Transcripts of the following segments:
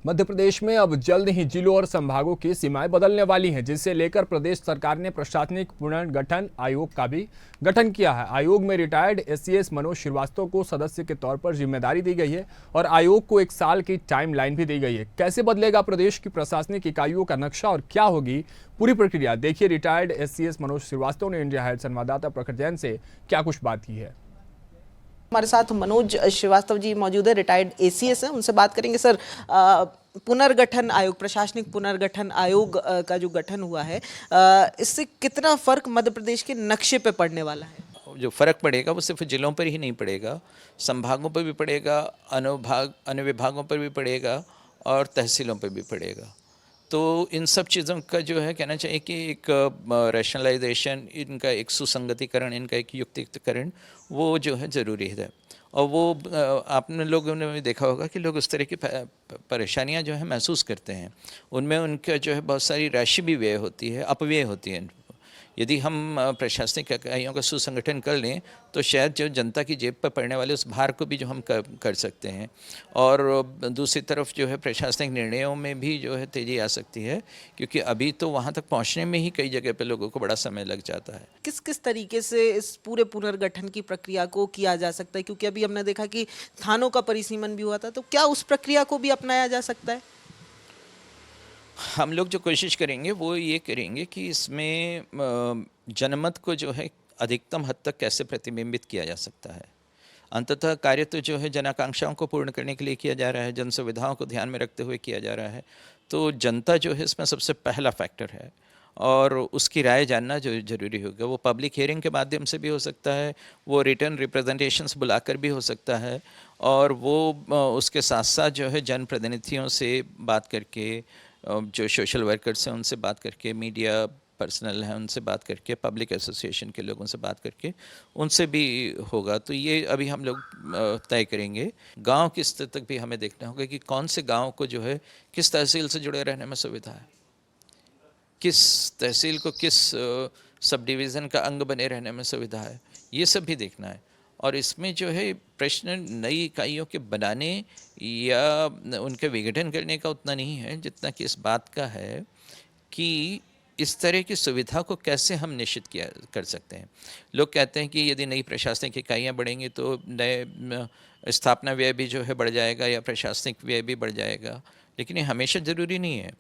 मध्य प्रदेश में अब जल्द ही जिलों और संभागों की सीमाएं बदलने वाली हैं, जिसे लेकर प्रदेश सरकार ने प्रशासनिक पुनर्गठन आयोग का भी गठन किया है। आयोग में रिटायर्ड एससीएस मनोज श्रीवास्तव को सदस्य के तौर पर जिम्मेदारी दी गई है और आयोग को 1 साल की टाइमलाइन भी दी गई है। कैसे बदलेगा प्रदेश की प्रशासनिक इकाइयों का नक्शा और क्या होगी पूरी प्रक्रिया, देखिए रिटायर्ड एससीएस मनोज श्रीवास्तव ने इंडिया हेल्थ संवाददाता प्रखर जैन से क्या कुछ बात की है। हमारे साथ मनोज श्रीवास्तव जी मौजूद है, रिटायर्ड एसीएस हैं, उनसे बात करेंगे। सर, पुनर्गठन आयोग, प्रशासनिक पुनर्गठन आयोग का जो गठन हुआ है, इससे कितना फर्क मध्य प्रदेश के नक्शे पे पड़ने वाला है? जो फ़र्क पड़ेगा वो सिर्फ जिलों पर ही नहीं पड़ेगा, संभागों पर भी पड़ेगा, अनुविभागों पर भी पड़ेगा और तहसीलों पर भी पड़ेगा। तो इन सब चीज़ों का जो है कहना चाहिए कि एक रैशनलाइजेशन, इनका एक सुसंगतिकरण, इनका एक युक्तिकरण वो जो है ज़रूरी है। और वो आपने लोगों ने भी देखा होगा कि लोग उस तरह की परेशानियां जो है महसूस करते हैं, उनमें उनका जो है बहुत सारी राशि भी व्यय होती है, अपव्यय होती है। यदि हम प्रशासनिक इकाइयों का सुसंगठन कर लें तो शायद जो जनता की जेब पर पड़ने वाले उस भार को भी जो हम कर सकते हैं, और दूसरी तरफ जो है प्रशासनिक निर्णयों में भी जो है तेज़ी आ सकती है, क्योंकि अभी तो वहाँ तक पहुँचने में ही कई जगह पे लोगों को बड़ा समय लग जाता है। किस किस तरीके से इस पूरे पुनर्गठन की प्रक्रिया को किया जा सकता है, क्योंकि अभी हमने देखा कि थानों का परिसीमन भी हुआ था, तो क्या उस प्रक्रिया को भी अपनाया जा सकता है? हम लोग जो कोशिश करेंगे वो ये करेंगे कि इसमें जनमत को जो है अधिकतम हद तक कैसे प्रतिबिंबित किया जा सकता है। अंततः कार्य तो जो है जनाकांक्षाओं को पूर्ण करने के लिए किया जा रहा है, जन सुविधाओं को ध्यान में रखते हुए किया जा रहा है। तो जनता जो है इसमें सबसे पहला फैक्टर है और उसकी राय जानना जो ज़रूरी होगा। वो पब्लिक हियरिंग के माध्यम से भी हो सकता है, वो रिटर्न रिप्रेजेंटेशंस बुलाकर भी हो सकता है, और वो उसके साथ साथ जो है जनप्रतिनिधियों से बात करके, जो सोशल वर्कर्स हैं उनसे बात करके, मीडिया पर्सनल हैं उनसे बात करके, पब्लिक एसोसिएशन के लोगों से बात करके उनसे भी होगा। तो ये अभी हम लोग तय करेंगे। गांव की स्तर तक भी हमें देखना होगा कि कौन से गांव को जो है किस तहसील से जुड़े रहने में सुविधा है, किस तहसील को किस सब डिवीज़न का अंग बने रहने में सुविधा है, ये सब भी देखना है। और इसमें जो है प्रश्न नई इकाइयों के बनाने या उनके विघटन करने का उतना नहीं है, जितना कि इस बात का है कि इस तरह की सुविधा को कैसे हम निश्चित कर सकते हैं। लोग कहते हैं कि यदि नई प्रशासनिक इकाइयाँ बढ़ेंगी तो नए स्थापना व्यय भी जो है बढ़ जाएगा या प्रशासनिक व्यय भी बढ़ जाएगा, लेकिन ये हमेशा ज़रूरी नहीं है।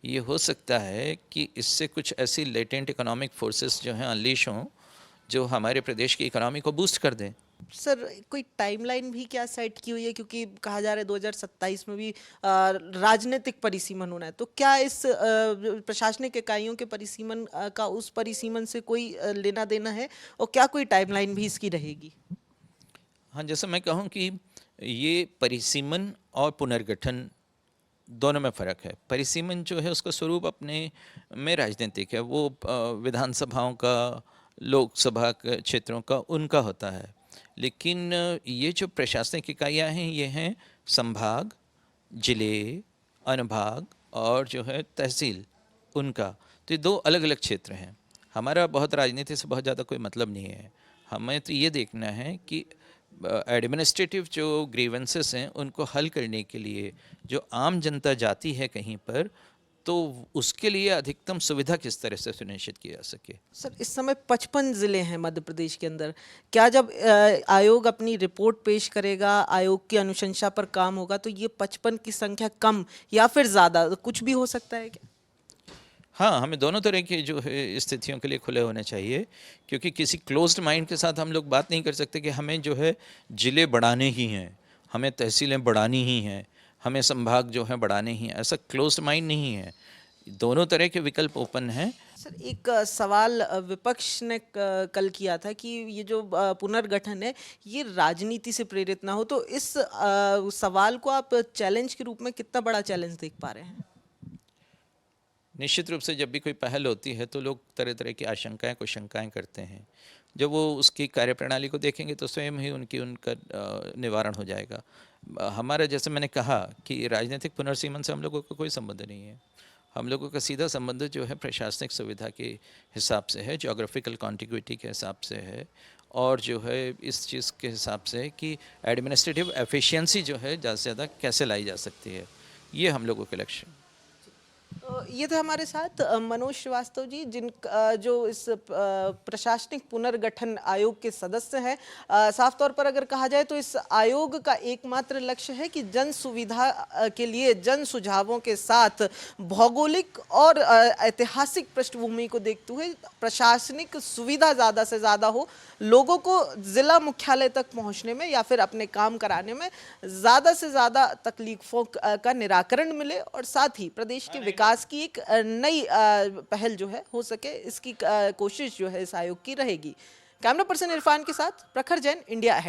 ये हो सकता है कि इससे कुछ ऐसी लेटेंट इकोनॉमिक फोर्सेस जो हैं अनलीश हों, जो हमारे प्रदेश की इकोनॉमी को बूस्ट कर दें। सर, कोई टाइमलाइन भी क्या सेट की हुई है, क्योंकि कहा जा रहा है 2027 में भी राजनीतिक परिसीमन होना है, तो क्या इस प्रशासनिक इकाइयों के परिसीमन का उस परिसीमन से कोई लेना देना है, और क्या कोई टाइमलाइन भी इसकी रहेगी? हाँ, जैसे मैं कहूँ कि ये परिसीमन और पुनर्गठन दोनों में फ़र्क है। परिसीमन जो है उसका स्वरूप अपने में राजनीतिक है, वो विधानसभाओं का, लोकसभा के क्षेत्रों का, उनका होता है। लेकिन ये जो प्रशासनिक इकाइयाँ हैं ये हैं संभाग, जिले, अनुभाग और जो है तहसील, उनका। तो ये 2 अलग अलग क्षेत्र हैं। हमारा बहुत राजनीति से बहुत ज़्यादा कोई मतलब नहीं है। हमें तो ये देखना है कि एडमिनिस्ट्रेटिव जो ग्रीवेंसेस हैं उनको हल करने के लिए जो आम जनता जाती है कहीं पर, तो उसके लिए अधिकतम सुविधा किस तरह से सुनिश्चित की जा सके। सर, इस समय 55 ज़िले हैं मध्य प्रदेश के अंदर। क्या जब आयोग अपनी रिपोर्ट पेश करेगा, आयोग की अनुशंसा पर काम होगा, तो ये 55 की संख्या कम या फिर ज़्यादा कुछ भी हो सकता है क्या? हाँ, हमें दोनों तरह की जो है स्थितियों के लिए खुले होने चाहिए, क्योंकि किसी क्लोज्ड माइंड के साथ हम लोग बात नहीं कर सकते कि हमें जो है ज़िले बढ़ाने ही हैं, हमें तहसीलें बढ़ानी ही हैं, हमें संभाग जो है बढ़ाने ही हैं। ऐसा क्लोज्ड माइंड नहीं है, दोनों तरह के विकल्प ओपन हैं। सर, एक सवाल विपक्ष ने कल किया था कि ये जो पुनर्गठन है ये राजनीति से प्रेरित ना हो, तो इस सवाल को आप चैलेंज के रूप में कितना बड़ा चैलेंज देख पा रहे हैं? निश्चित रूप से जब भी कोई पहल होती है तो लोग तरह तरह की आशंकाएं, कुशंकाएं करते हैं। जब वो उसकी कार्यप्रणाली को देखेंगे तो स्वयं ही उनका निवारण हो जाएगा। हमारा, जैसे मैंने कहा कि राजनीतिक पुनर्सीमन से हम लोगों का कोई संबंध नहीं है। हम लोगों का सीधा संबंध जो है प्रशासनिक सुविधा के हिसाब से है, जोग्राफिकल कॉन्टिग्यूटी के हिसाब से है, और जो है इस चीज़ के हिसाब से कि एडमिनिस्ट्रेटिव एफिशिएंसी जो है ज़्यादा से ज़्यादा कैसे लाई जा सकती है। ये हम लोगों के लक्ष्य हैं। तो ये थे हमारे साथ मनोज श्रीवास्तव जी, जिन जो इस प्रशासनिक पुनर्गठन आयोग के सदस्य हैं। साफ तौर पर अगर कहा जाए तो इस आयोग का एकमात्र लक्ष्य है कि जन सुविधा के लिए जन सुझावों के साथ भौगोलिक और ऐतिहासिक पृष्ठभूमि को देखते हुए प्रशासनिक सुविधा ज़्यादा से ज़्यादा हो, लोगों को जिला मुख्यालय तक पहुंचने में या फिर अपने काम कराने में ज़्यादा से ज़्यादा तकलीफों का निराकरण मिले, और साथ ही प्रदेश के विकास की एक नई पहल जो है हो सके, इसकी कोशिश जो है इस आयोग की रहेगी। कैमरा पर्सन इरफान के साथ प्रखर जैन, इंडिया अहेड।